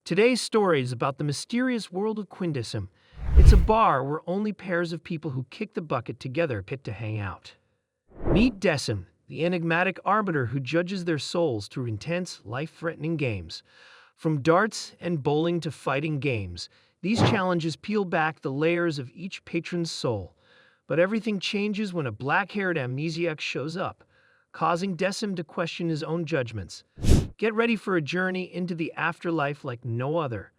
Today's story is about the mysterious world of Quindecim. It's a bar where only pairs of people who kick the bucket together get to hang out. Meet Decim, the enigmatic arbiter who judges their souls through intense, life-threatening games. From darts and bowling to fighting games, these challenges peel back the layers of each patron's soul. But everything changes when a black-haired amnesiac shows up, causing Decim to question his own judgments. Get ready for a journey into the afterlife like no other.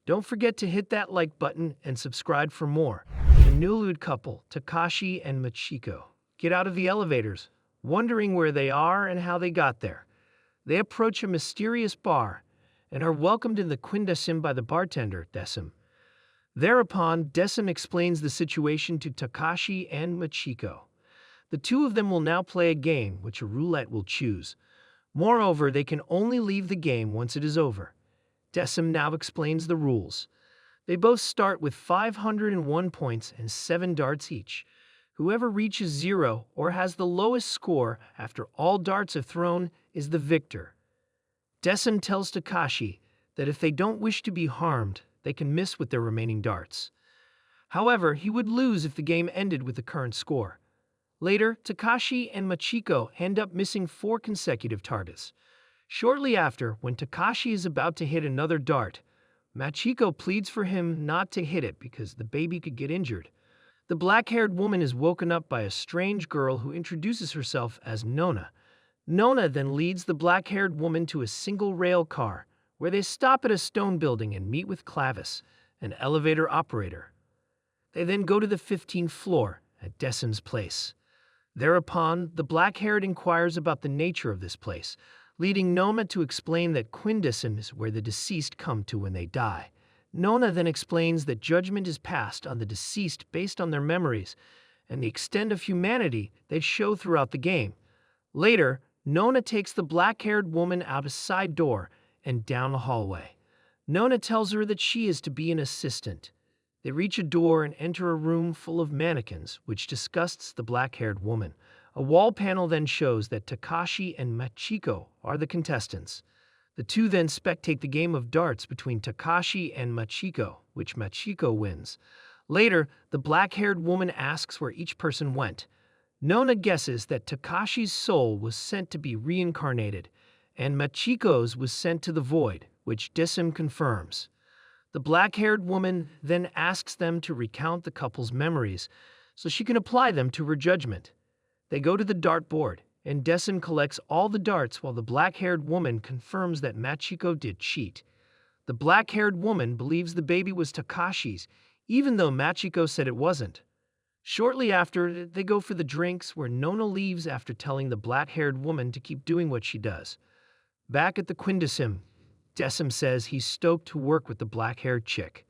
Don't forget to hit that like button and subscribe for more. The newlywed couple, Takashi and Machiko, get out of the elevators, wondering where they are and how they got there. They approach a mysterious bar and are welcomed in the Quindecim by the bartender, Decim. Thereupon, Decim explains the situation to Takashi and Machiko. The two of them will now play a game which a roulette will choose. Moreover, they can only leave the game once it is over. Decim now explains the rules. They both start with 501 points and 7 darts each. Whoever reaches 0 or has the lowest score after all darts are thrown is the victor. Decim tells Takashi that if they don't wish to be harmed, they can miss with their remaining darts. However, he would lose if the game ended with the current score. Later, Takashi and Machiko end up missing 4 consecutive targets. Shortly after, when Takashi is about to hit another dart, Machiko pleads for him not to hit it because the baby could get injured. The black-haired woman is woken up by a strange girl who introduces herself as Nona. Nona then leads the black-haired woman to a single-rail car, where they stop at a stone building and meet with Clavis, an elevator operator. They then go to the 15th floor at Decim's place. Thereupon, the black-haired inquires about the nature of this place, leading Nona to explain that Quindecim is where the deceased come to when they die. Nona then explains that judgment is passed on the deceased based on their memories and the extent of humanity they show throughout the game. Later, Nona takes the black-haired woman out a side door and down a hallway. Nona tells her that she is to be an assistant. They reach a door and enter a room full of mannequins, which disgusts the black-haired woman. A wall panel then shows that Takashi and Machiko are the contestants. The two then spectate the game of darts between Takashi and Machiko, which Machiko wins. Later, the black-haired woman asks where each person went. Nona guesses that Takashi's soul was sent to be reincarnated, and Machiko's was sent to the void, which Decim confirms. The black-haired woman then asks them to recount the couple's memories so she can apply them to her judgment. They go to the dartboard, and Decim collects all the darts while the black-haired woman confirms that Machiko did cheat. The black-haired woman believes the baby was Takashi's, even though Machiko said it wasn't. Shortly after, they go for the drinks where Nona leaves after telling the black-haired woman to keep doing what she does. Back at the Quindecim, Decim says he's stoked to work with the black-haired chick.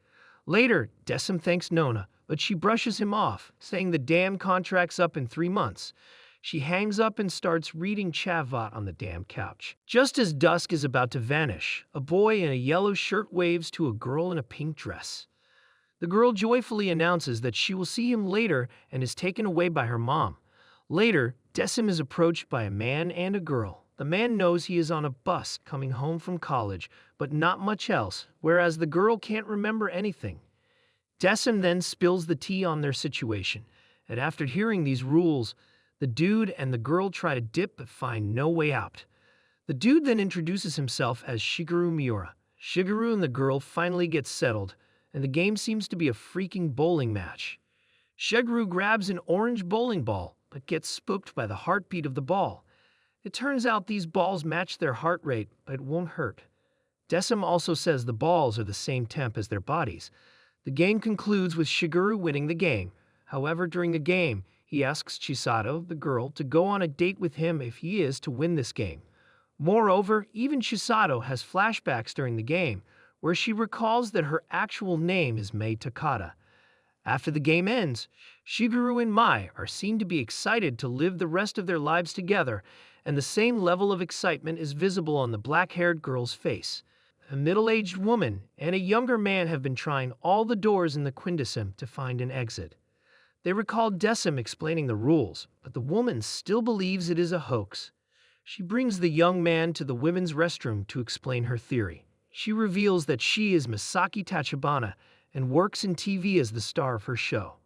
Later, Decim thanks Nona, but she brushes him off, saying the damn contract's up in 3 months. She hangs up and starts reading Chavat on the damn couch. Just as dusk is about to vanish, a boy in a yellow shirt waves to a girl in a pink dress. The girl joyfully announces that she will see him later and is taken away by her mom. Later, Decim is approached by a man and a girl. The man knows he is on a bus coming home from college, but not much else, whereas the girl can't remember anything. Decim then spills the tea on their situation, and after hearing these rules, the dude and the girl try to dip but find no way out. The dude then introduces himself as Shigeru Miura. Shigeru and the girl finally get settled, and the game seems to be a freaking bowling match. Shigeru grabs an orange bowling ball, but gets spooked by the heartbeat of the ball. It turns out these balls match their heart rate, but it won't hurt. Decim also says the balls are the same temp as their bodies. The game concludes with Shigeru winning the game. However, during the game, he asks Chisato, the girl, to go on a date with him if he is to win this game. Moreover, even Chisato has flashbacks during the game, where she recalls that her actual name is Mei Takada. After the game ends, Shigeru and Mai are seen to be excited to live the rest of their lives together, and the same level of excitement is visible on the black-haired girl's face. A middle-aged woman and a younger man have been trying all the doors in the Quindecim to find an exit. They recall Decim explaining the rules, but the woman still believes it is a hoax. She brings the young man to the women's restroom to explain her theory. She reveals that she is Misaki Tachibana and works in TV as the star of her show.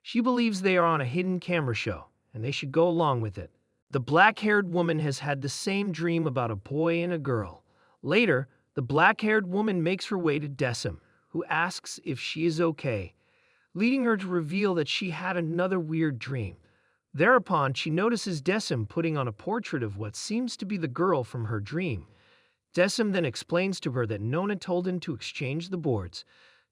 She believes they are on a hidden camera show, and they should go along with it. The black-haired woman has had the same dream about a boy and a girl. Later, the black-haired woman makes her way to Decim, who asks if she is okay, leading her to reveal that she had another weird dream. Thereupon, she notices Decim putting on a portrait of what seems to be the girl from her dream. Decim then explains to her that Nona told him to exchange the boards.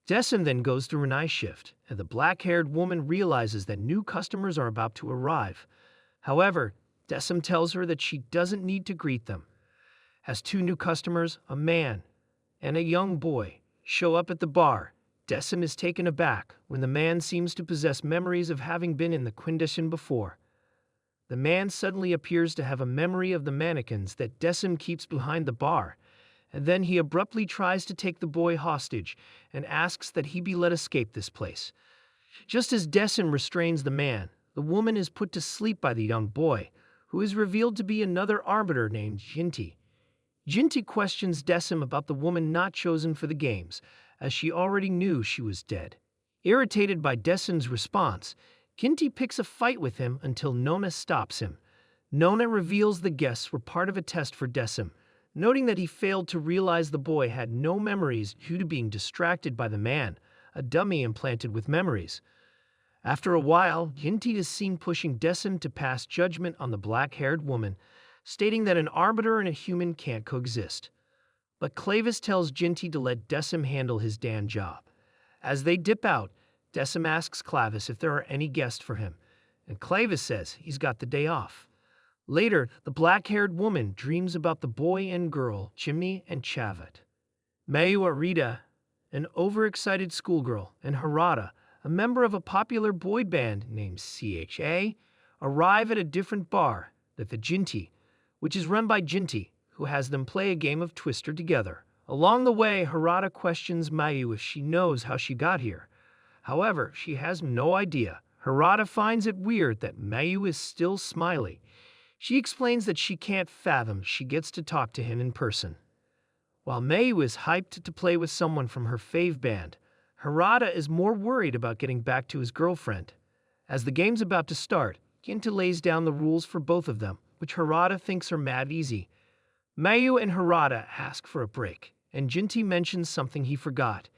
Decim then goes through an eye shift, and the black-haired woman realizes that new customers are about to arrive. However, Decim tells her that she doesn't need to greet them. As two new customers, a man and a young boy, show up at the bar, Decim is taken aback when the man seems to possess memories of having been in the Quindecim before. The man suddenly appears to have a memory of the mannequins that Decim keeps behind the bar, and then he abruptly tries to take the boy hostage and asks that he be let escape this place. Just as Decim restrains the man, the woman is put to sleep by the young boy, who is revealed to be another arbiter named Jinti. Jinti questions Decim about the woman not chosen for the games, as she already knew she was dead. Irritated by Decim's response, Jinti picks a fight with him until Nona stops him. Nona reveals the guests were part of a test for Decim, noting that he failed to realize the boy had no memories due to being distracted by the man, a dummy implanted with memories. After a while, Jinti is seen pushing Decim to pass judgment on the black-haired woman, stating that an arbiter and a human can't coexist. But Clavis tells Jinti to let Decim handle his damn job. As they dip out, Decim asks Clavis if there are any guests for him, and Clavis says he's got the day off. Later, the black-haired woman dreams about the boy and girl, Chimney and Chavat. Mayu Arita, an overexcited schoolgirl, and Harada, a member of a popular boy band named CHA, arrive at a different bar, the Jinti, which is run by Jinti, who has them play a game of Twister together. Along the way, Harada questions Mayu if she knows how she got here. However, she has no idea. Harada finds it weird that Mayu is still smiling. She explains that she can't fathom she gets to talk to him in person. While Mayu is hyped to play with someone from her fave band, Harada is more worried about getting back to his girlfriend. As the game's about to start, Ginta lays down the rules for both of them, which Harada thinks are mad easy. Mayu and Harada ask for a break, and Jinti mentions something he forgot.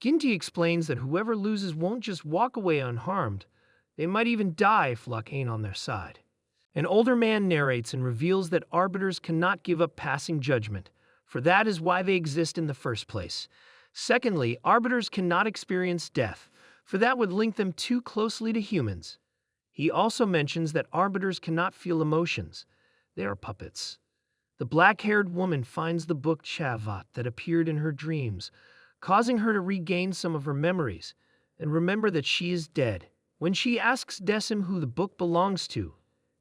Ginti explains that whoever loses won't just walk away unharmed. They might even die if luck ain't on their side. An older man narrates and reveals that arbiters cannot give up passing judgment, for that is why they exist in the first place. Secondly, arbiters cannot experience death, for that would link them too closely to humans. He also mentions that arbiters cannot feel emotions. They are puppets. The black-haired woman finds the book Chavat that appeared in her dreams, causing her to regain some of her memories and remember that she is dead. When she asks Decim who the book belongs to,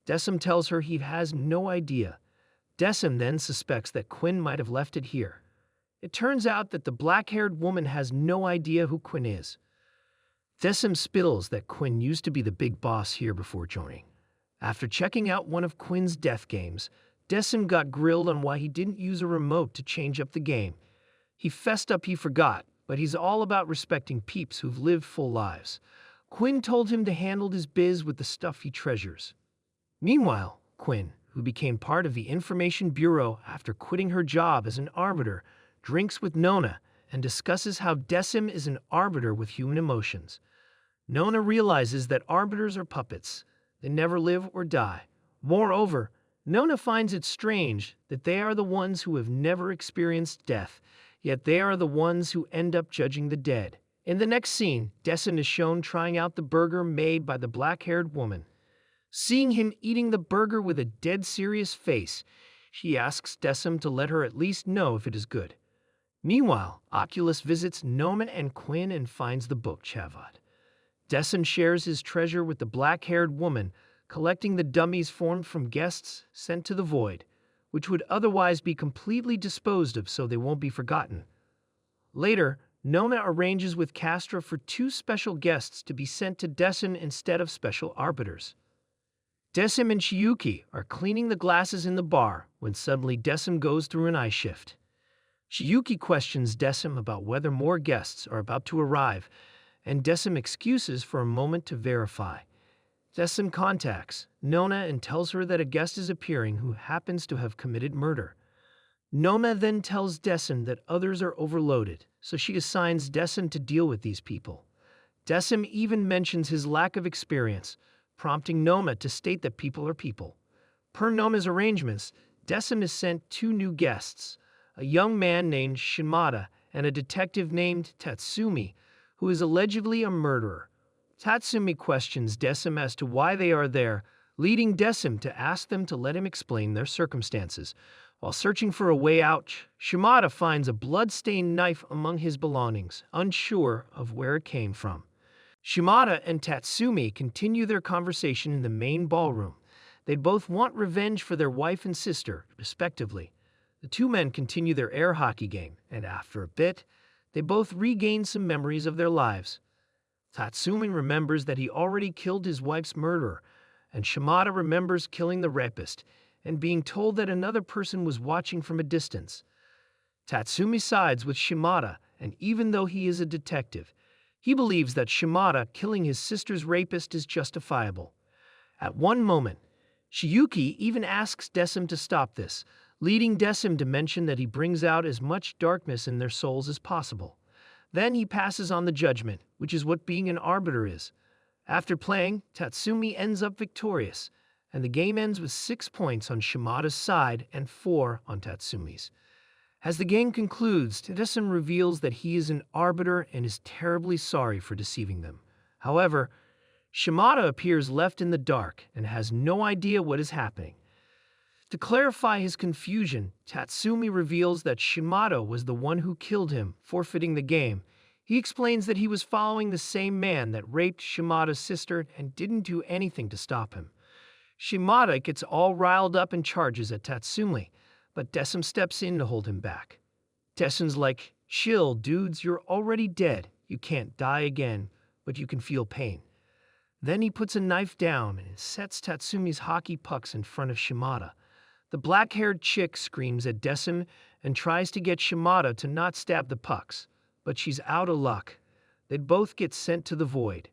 Decim tells her he has no idea. Decim then suspects that Quinn might have left it here. It turns out that the black-haired woman has no idea who Quinn is. Decim spittles that Quinn used to be the big boss here before joining. After checking out one of Quinn's death games, Decim got grilled on why he didn't use a remote to change up the game. He fessed up he forgot, but he's all about respecting peeps who've lived full lives. Quinn told him to handle his biz with the stuff he treasures. Meanwhile, Quinn, who became part of the Information Bureau after quitting her job as an arbiter, drinks with Nona and discusses how Decim is an arbiter with human emotions. Nona realizes that arbiters are puppets. They never live or die. Moreover, Nona finds it strange that they are the ones who have never experienced death, yet they are the ones who end up judging the dead. In the next scene, Decim is shown trying out the burger made by the black-haired woman. Seeing him eating the burger with a dead serious face, she asks Decim to let her at least know if it is good. Meanwhile, Oculus visits Nona and Quinn and finds the book Chavat. Decim shares his treasure with the black-haired woman, collecting the dummies formed from guests sent to the void, which would otherwise be completely disposed of so they won't be forgotten. Later, Nona arranges with Castra for 2 special guests to be sent to Decim instead of special arbiters. Decim and Chiyuki are cleaning the glasses in the bar when suddenly Decim goes through an eye shift. Chiyuki questions Decim about whether more guests are about to arrive, and Decim excuses for a moment to verify. Decim contacts Nona and tells her that a guest is appearing who happens to have committed murder. Nona then tells Decim that others are overloaded, so she assigns Decim to deal with these people. Decim even mentions his lack of experience, prompting Noma to state that people are people. Per Noma's arrangements, Decim is sent two new guests, a young man named Shimada and a detective named Tatsumi, who is allegedly a murderer. Tatsumi questions Decim as to why they are there, leading Decim to ask them to let him explain their circumstances. While searching for a way out, Shimada finds a blood-stained knife among his belongings, unsure of where it came from. Shimada and Tatsumi continue their conversation in the main ballroom. They both want revenge for their wife and sister, respectively. The two men continue their air hockey game, and after a bit, they both regain some memories of their lives. Tatsumi remembers that he already killed his wife's murderer, and Shimada remembers killing the rapist and being told that another person was watching from a distance. Tatsumi sides with Shimada, and even though he is a detective, he believes that Shimada killing his sister's rapist is justifiable. At one moment, Chiyuki even asks Decim to stop this, leading Decim to mention that he brings out as much darkness in their souls as possible. Then he passes on the judgment, which is what being an arbiter is. After playing, Tatsumi ends up victorious, and the game ends with 6 points on Shimada's side and 4 on Tatsumi's. As the game concludes, Decim reveals that he is an arbiter and is terribly sorry for deceiving them. However, Shimada appears left in the dark and has no idea what is happening. To clarify his confusion, Tatsumi reveals that Shimada was the one who killed him, forfeiting the game. He explains that he was following the same man that raped Shimada's sister and didn't do anything to stop him. Shimada gets all riled up and charges at Tatsumi, but Decim steps in to hold him back. Decim's like, "Chill, dudes, you're already dead. You can't die again, but you can feel pain." Then he puts a knife down and sets Tatsumi's hockey pucks in front of Shimada. The black-haired chick screams at Decim and tries to get Shimada to not stab the pucks, but she's out of luck. They'd both get sent to the void.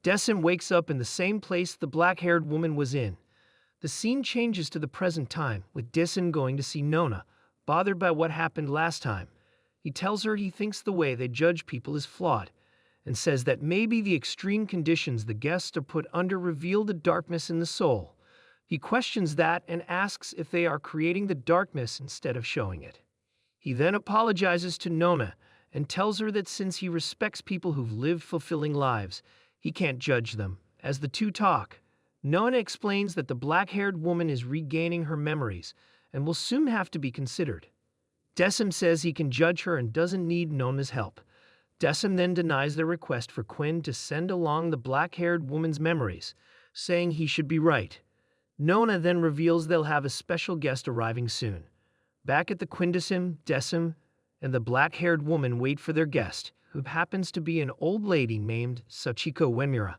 Decim wakes up in the same place the black-haired woman was in. The scene changes to the present time, with Decim going to see Nona, bothered by what happened last time. He tells her he thinks the way they judge people is flawed, and says that maybe the extreme conditions the guests are put under reveal the darkness in the soul. He questions that and asks if they are creating the darkness instead of showing it. He then apologizes to Nona and tells her that since he respects people who've lived fulfilling lives, he can't judge them. As the two talk, Nona explains that the black-haired woman is regaining her memories and will soon have to be considered. Decim says he can judge her and doesn't need Nona's help. Decim then denies their request for Quinn to send along the black-haired woman's memories, saying he should be right. Nona then reveals they'll have a special guest arriving soon. Back at the Quindecim, Decim and the black-haired woman wait for their guest, who happens to be an old lady named Sachiko Uemura.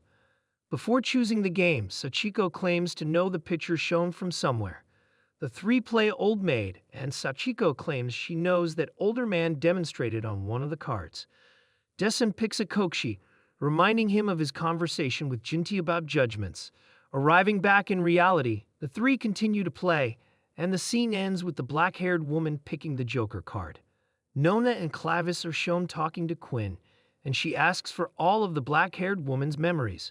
Before choosing the game, Sachiko claims to know the picture shown from somewhere. The three play Old Maid, and Sachiko claims she knows that older man demonstrated on one of the cards. Decim picks a Kokshi, reminding him of his conversation with Jinti about judgments. Arriving back in reality, the three continue to play, and the scene ends with the black-haired woman picking the Joker card. Nona and Clavis are shown talking to Quinn, and she asks for all of the black-haired woman's memories.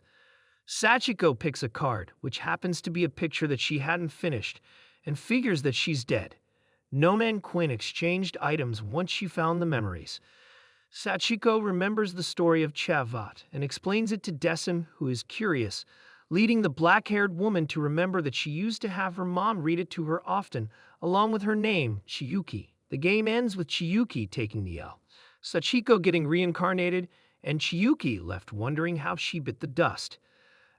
Sachiko picks a card, which happens to be a picture that she hadn't finished, and figures that she's dead. Nona and Quinn exchanged items once she found the memories. Sachiko remembers the story of Chavat and explains it to Decim, who is curious, leading the black-haired woman to remember that she used to have her mom read it to her often, along with her name, Chiyuki. The game ends with Chiyuki taking the L, Sachiko getting reincarnated, and Chiyuki left wondering how she bit the dust.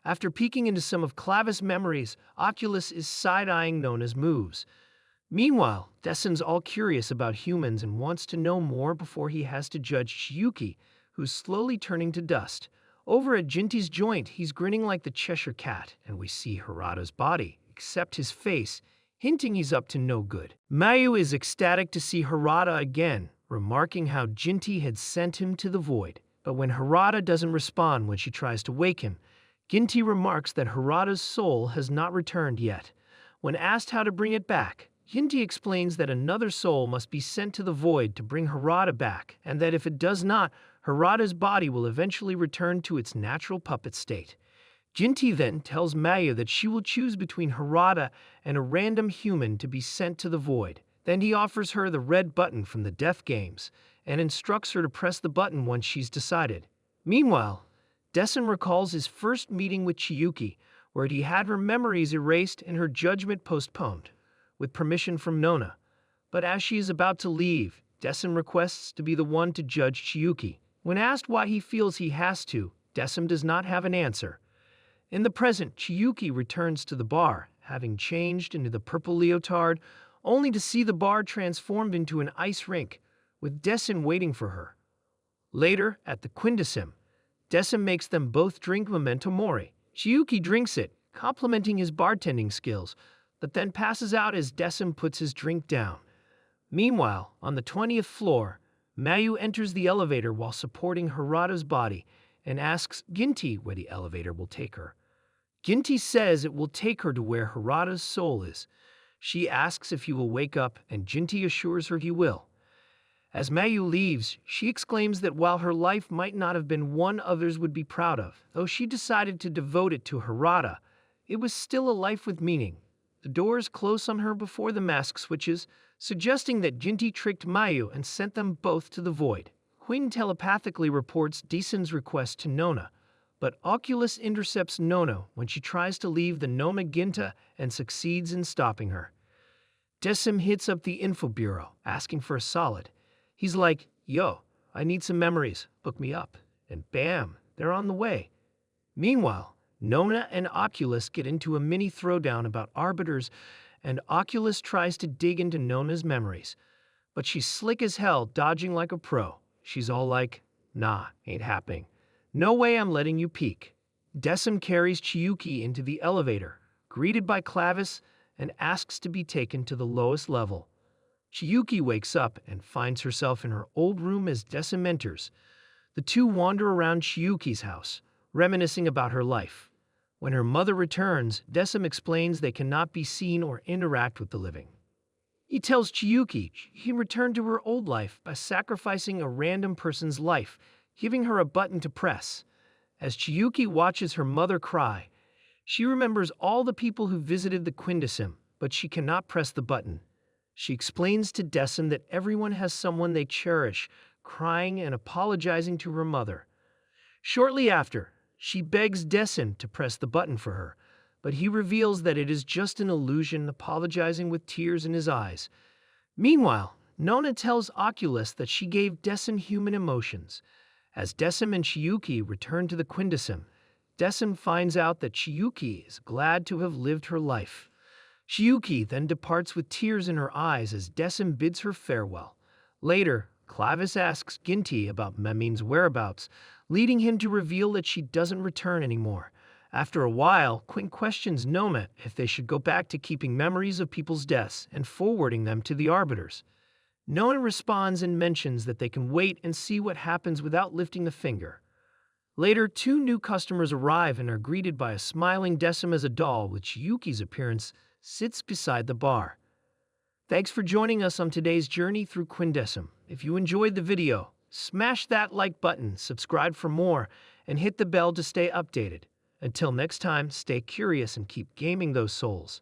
After peeking into some of Clavis' memories, Oculus is side-eyeing Nona's moves. Meanwhile, Decim's all curious about humans and wants to know more before he has to judge Chiyuki, who's slowly turning to dust. Over at Jinti's joint, he's grinning like the Cheshire Cat, and we see Harada's body, except his face, hinting he's up to no good. Mayu is ecstatic to see Harada again, remarking how Ginty had sent him to the void. But when Harada doesn't respond when she tries to wake him, Ginty remarks that Harada's soul has not returned yet. When asked how to bring it back, Ginty explains that another soul must be sent to the void to bring Harada back, and that if it does not, Harada's body will eventually return to its natural puppet state. Ginty then tells Mayu that she will choose between Harada and a random human to be sent to the void. Then he offers her the red button from the Death Games and instructs her to press the button once she's decided. Meanwhile, Decim recalls his first meeting with Chiyuki, where he had her memories erased and her judgment postponed, with permission from Nona. But as she is about to leave, Decim requests to be the one to judge Chiyuki. When asked why he feels he has to, Decim does not have an answer. In the present, Chiyuki returns to the bar, having changed into the purple leotard, only to see the bar transformed into an ice rink, with Decim waiting for her. Later, at the Quindecim, Decim makes them both drink Memento Mori. Chiyuki drinks it, complimenting his bartending skills, but then passes out as Decim puts his drink down. Meanwhile, on the 20th floor, Mayu enters the elevator while supporting Harada's body and asks Ginty where the elevator will take her. Ginty says it will take her to where Harada's soul is. She asks if he will wake up, and Ginty assures her he will. As Mayu leaves, she exclaims that while her life might not have been one others would be proud of, though she decided to devote it to Harada, it was still a life with meaning. The doors close on her before the mask switches, suggesting that Ginty tricked Mayu and sent them both to the void. Quinn telepathically reports Decim's request to Nona, but Oculus intercepts Nona when she tries to leave the Noma Ginta and succeeds in stopping her. Decim hits up the info bureau, asking for a solid. He's like, "Yo, I need some memories, book me up." And bam, they're on the way. Meanwhile, Nona and Oculus get into a mini throwdown about arbiters, and Oculus tries to dig into Nona's memories. But she's slick as hell, dodging like a pro. She's all like, "Nah, ain't happening. No way I'm letting you peek." Decim carries Chiyuki into the elevator, greeted by Clavis, and asks to be taken to the lowest level. Chiyuki wakes up and finds herself in her old room as Decim enters. The two wander around Chiyuki's house, reminiscing about her life. When her mother returns, Decim explains they cannot be seen or interact with the living. He tells Chiyuki he returned to her old life by sacrificing a random person's life, giving her a button to press. As Chiyuki watches her mother cry, she remembers all the people who visited the Quindecim, but she cannot press the button. She explains to Decim that everyone has someone they cherish, crying and apologizing to her mother. Shortly after, she begs Decim to press the button for her, but he reveals that it is just an illusion, apologizing with tears in his eyes. Meanwhile, Nona tells Oculus that she gave Decim human emotions. As Decim and Chiyuki return to the Quindecim, Decim finds out that Chiyuki is glad to have lived her life. Chiyuki then departs with tears in her eyes as Decim bids her farewell. Later, Clavis asks Ginty about Memin's whereabouts, leading him to reveal that she doesn't return anymore. After a while, Quinn questions Noma if they should go back to keeping memories of people's deaths and forwarding them to the arbiters. Nona responds and mentions that they can wait and see what happens without lifting a finger. Later, two new customers arrive and are greeted by a smiling Decim as a doll with Chiyuki's appearance sits beside the bar. Thanks for joining us on today's journey through Quindecim. If you enjoyed the video, smash that like button, subscribe for more, and hit the bell to stay updated. Until next time, stay curious and keep gaming those souls.